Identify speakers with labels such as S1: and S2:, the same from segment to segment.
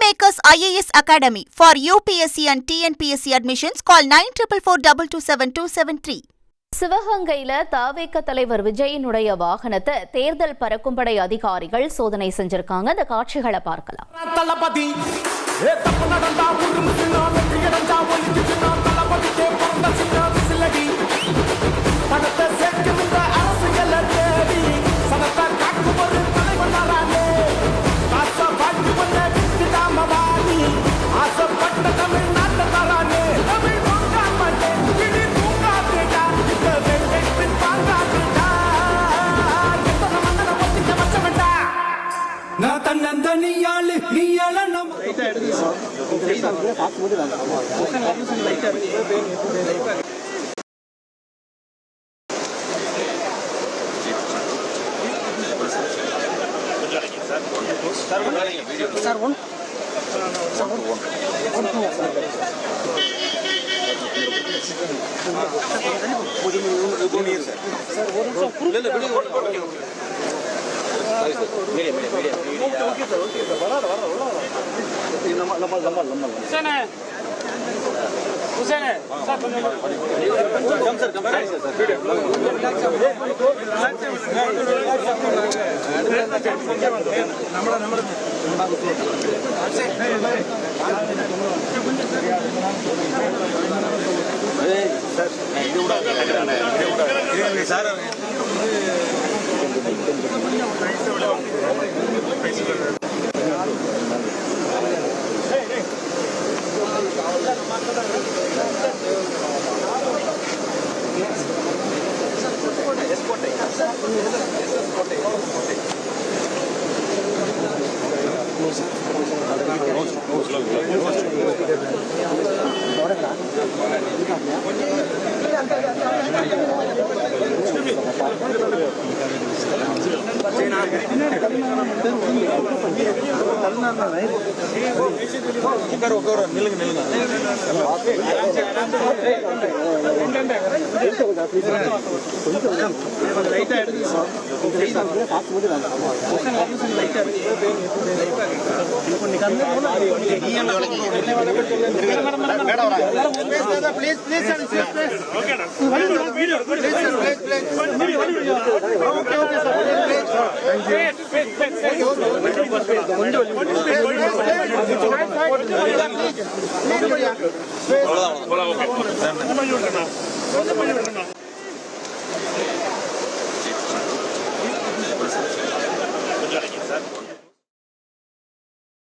S1: Kingmakers IAS Academy for UPSC and TNPSC admissions. Call 9444227273.
S2: சிவகங்கையில தாவேக தலைவர் விஜயினுடைய வாகனத்தை தேர்தல் பறக்கும்படை அதிகாரிகள் சோதனை செஞ்சிருக்காங்க. அந்த காட்சிகளை பார்க்கலாம்.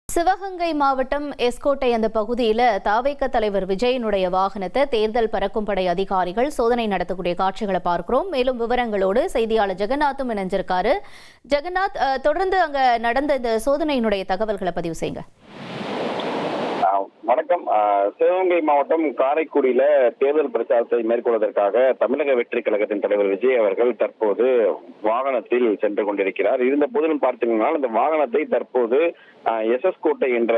S2: சிவகங்கை மாவட்டம் எஸ்கோட்டை அந்த பகுதியில் தாவேக தலைவர் விஜயினுடைய வாகனத்தை தேர்தல் பறக்கும்படை அதிகாரிகள் சோதனை நடத்தக்கூடிய காட்சிகளை பார்க்கிறோம். மேலும் விவரங்களோடு செய்தியாளர் ஜெகநாத்தும் இணைஞ்சிருக்காரு. ஜெகநாத், தொடர்ந்து அங்க நடந்த இந்த சோதனையினுடைய தகவல்களை பதிவு செய்யுங்க.
S3: வணக்கம். சிவகங்கை மாவட்டம் காரைக்குடியில தேர்தல் பிரச்சாரத்தை மேற்கொள்வதற்காக தமிழக வெற்றி கழகத்தின் தலைவர் விஜய் அவர்கள் தற்போது வாகனத்தில் சென்று கொண்டிருக்கிறார். இருந்த போதிலும் பார்த்தீங்கன்னா இந்த வாகனத்தை தற்போது SS கோட்டை என்ற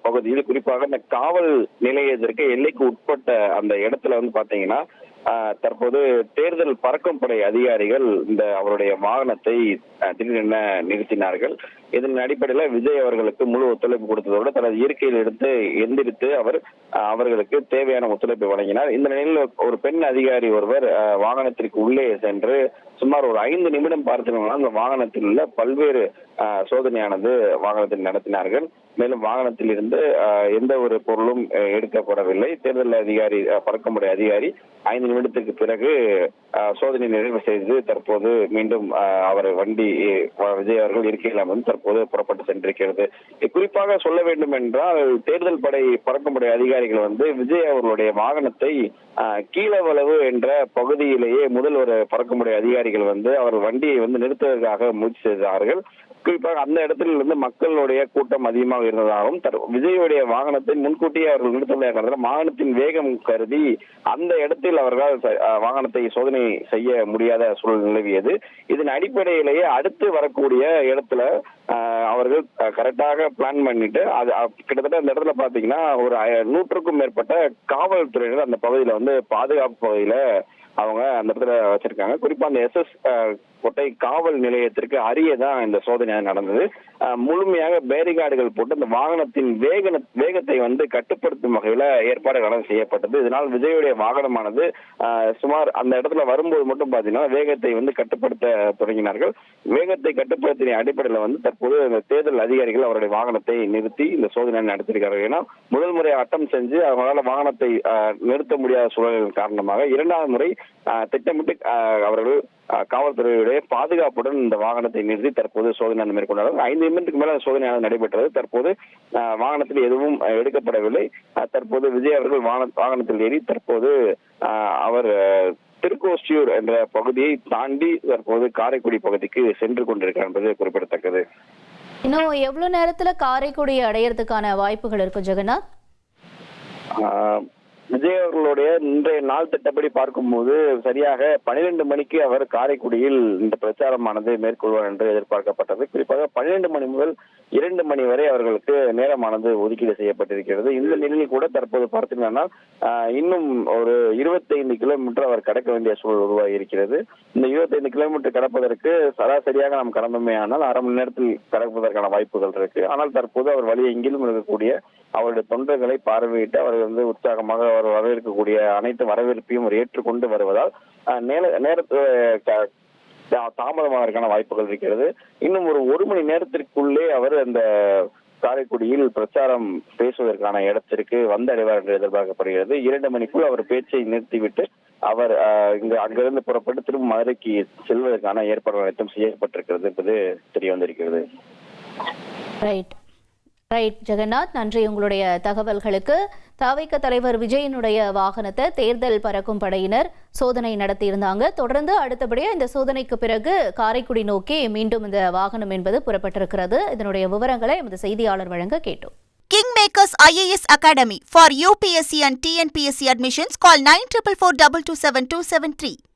S3: பகுதியில், குறிப்பாக இந்த காவல் நிலையத்திற்கு எல்லைக்கு உட்பட்ட அந்த இடத்துல பாத்தீங்கன்னா தற்போது தேர்தல் பறக்கும் படை அதிகாரிகள் இந்த அவருடைய வாகனத்தை திடீரென நிறுத்தினார்கள். இதன் அடிப்படையில் விஜய் அவர்களுக்கு முழு ஒத்துழைப்பு கொடுத்ததோடு தனது இயற்கையில் எடுத்து எந்திரித்து அவர்களுக்கு தேவையான ஒத்துழைப்பை வழங்கினார். இந்த நிலையில் ஒரு பெண் அதிகாரி ஒருவர் வாகனத்திற்கு உள்ளே சென்று சுமார் ஒரு 5 நிமிடம் பார்த்தீங்கன்னா அந்த வாகனத்தில் உள்ள பல்வேறு சோதனையானது வாகனத்தில் நடத்தினார்கள். மேலும் வாகனத்தில் இருந்து எந்த ஒரு பொருளும் எடுக்கப்படவில்லை. தேர்தல் அதிகாரி பறக்கும்படை அதிகாரி 5 நிமிடத்துக்கு பிறகு சோதனை நிறைவு செய்து தற்போது மீண்டும் அவர் வண்டி விஜய் அவர்கள் இருக்கையில் தற்போது புறப்பட்டு சென்றிருக்கிறது. குறிப்பாக சொல்ல வேண்டும் என்றால் தேர்தல் படை பறக்கும்படை அதிகாரிகள் விஜய் அவர்களுடைய வாகனத்தை கீழவளவு என்ற பகுதியிலேயே முதல் ஒரு பறக்கும்படை அதிகாரிகள் அவர் வண்டியை நிறுத்துவதற்காக முயற்சி செய்தார்கள். குறிப்பாக அந்த இடத்துல மக்களுடைய கூட்டம் அதிகமாக இருந்ததாகவும் விஜயுடைய வாகனத்தை முன்கூட்டியே அவர்கள் நிறுத்தக்கூடிய வாகனத்தின் வேகம் கருதி அந்த இடத்தில் அவர்கள் வாகனத்தை சோதனை செய்ய முடியாத சூழல் நிலவியது. இதன் அடிப்படையிலேயே அடுத்து வரக்கூடிய இடத்துல அவர்கள் கரெக்டாக பிளான் பண்ணிட்டு அது கிட்டத்தட்ட அந்த இடத்துல பாத்தீங்கன்னா ஒரு 100க்கும் மேற்பட்ட காவல்துறையினர் அந்த பகுதியில பாதுகாப்பு பகுதியில அவங்க அந்த இடத்துல வச்சிருக்காங்க. குறிப்பா அந்த SS கோட்டை காவல் நிலையத்திற்கு அருகே தான் இந்த சோதனை நடந்தது. முழுமையாக பேரிகார்டுகள் போட்டு அந்த வாகனத்தின் வேகத்தை கட்டுப்படுத்தும் வகையில ஏற்பாடுகள் செய்யப்பட்டது. இதனால் விஜயுடைய வாகனமானது சுமார் அந்த இடத்துல வரும்போது மட்டும் பாத்தீங்கன்னா வேகத்தை கட்டுப்படுத்த தொடங்கினார்கள். வேகத்தை கட்டுப்படுத்தின அடிப்படையில் தற்போது இந்த தேர்தல் அதிகாரிகள் அவருடைய வாகனத்தை நிறுத்தி இந்த சோதனை நடத்தியிருக்கிறார்கள். ஏன்னா முதல் முறை அட்டம் செஞ்சு அவங்களால வாகனத்தை நிறுத்த முடியாத சூழலின் காரணமாக இரண்டாவது முறை திட்டமிட்டு அவர்கள் காவல்துறையுடைய பாதுகாப்புடன் இந்த வாகனத்தை நிறுத்தி தற்போது சோதனை மேற்கொண்டார்கள். 5 நிமிடத்துக்கு மேல சோதனையானது நடைபெற்றது. தற்போது வாகனத்தில் எதுவும் எடுக்கப்படவில்லை. தற்போது விஜய் அவர்கள் வாகனத்தில் ஏறி தற்போது அவர் திருக்கோஷ்டியூர் என்ற பகுதியை தாண்டி தற்போது காரைக்குடி பகுதிக்கு சென்று கொண்டிருக்கிறார் என்பது குறிப்பிடத்தக்கது.
S2: இன்னும் எவ்வளவு நேரத்துல காரைக்குடி அடையறதுக்கான வாய்ப்புகள் இருக்கு ஜெகநாத்?
S3: விஜய் அவர்களுடைய இன்றைய நாள் திட்டப்படி பார்க்கும்போது சரியாக 12 மணிக்கு அவர் காரைக்குடியில் இந்த பிரச்சாரமானது மேற்கொள்வார் என்று எதிர்பார்க்கப்பட்டது. குறிப்பாக 12 மணி முதல் 2 மணி வரை அவர்களுக்கு நேரமானது ஒதுக்கீடு செய்யப்பட்டிருக்கிறது. இந்த நிலையில் கூட தற்போது பார்த்தீங்கன்னா இன்னும் ஒரு 25 கிலோமீட்டர் அவர் கடக்க வேண்டிய சூழல் உருவாகி இருக்கிறது. இந்த 25 கிலோமீட்டர் கடப்பதற்கு சராசரியாக நாம் கடந்தோமே ஆனால் அரை மணி நேரத்தில் கடப்பதற்கான வாய்ப்புகள் இருக்கு. ஆனால் தற்போது அவர் வழி எங்கிலும் இருக்கக்கூடிய அவருடைய தொண்டர்களை பார்வையிட்டு அவர் உற்சாகமாக அவர் வரவேற்கக்கூடிய அனைத்து வரவேற்பையும் அவர் ஏற்றுக்கொண்டு வருவதால் தாமதமாவதற்கான வாய்ப்புகள் இருக்கிறது. இன்னும் ஒரு மணி நேரத்திற்குள்ளே அவர் அந்த காரைக்குடியில் பிரச்சாரம் பேசுவதற்கான இடத்திற்கு வந்தடைவார் என்று எதிர்பார்க்கப்படுகிறது. 2 மணிக்குள் அவர் பேச்சை நிறுத்திவிட்டு அவர் அங்கிருந்து புறப்பட்டு திரும்ப மதுரைக்கு செல்வதற்கான ஏற்பாடுகள் அனைத்தும் செய்யப்பட்டிருக்கிறது என்பது தெரிய வந்திருக்கிறது.
S2: ரைட் ஜெகநாத், நன்றி உங்களுடைய தகவல்களுக்கு. தவிக தலைவர் விஜயனுடைய வாகனத்தை தேர்தல் பறக்கும் படையினர் சோதனை நடத்தியிருந்தாங்க. தொடர்ந்து அடுத்தபடியாக இந்த சோதனைக்கு பிறகு காரைக்குடி நோக்கி மீண்டும் இந்த வாகனம் என்பது புறப்பட்டிருக்கிறது. இதனுடைய விவரங்களை எமது செய்தியாளர் வழங்க கேட்டோம்.
S1: Kingmakers IAS Academy for UPSC and TNPSC admissions call 9444227273.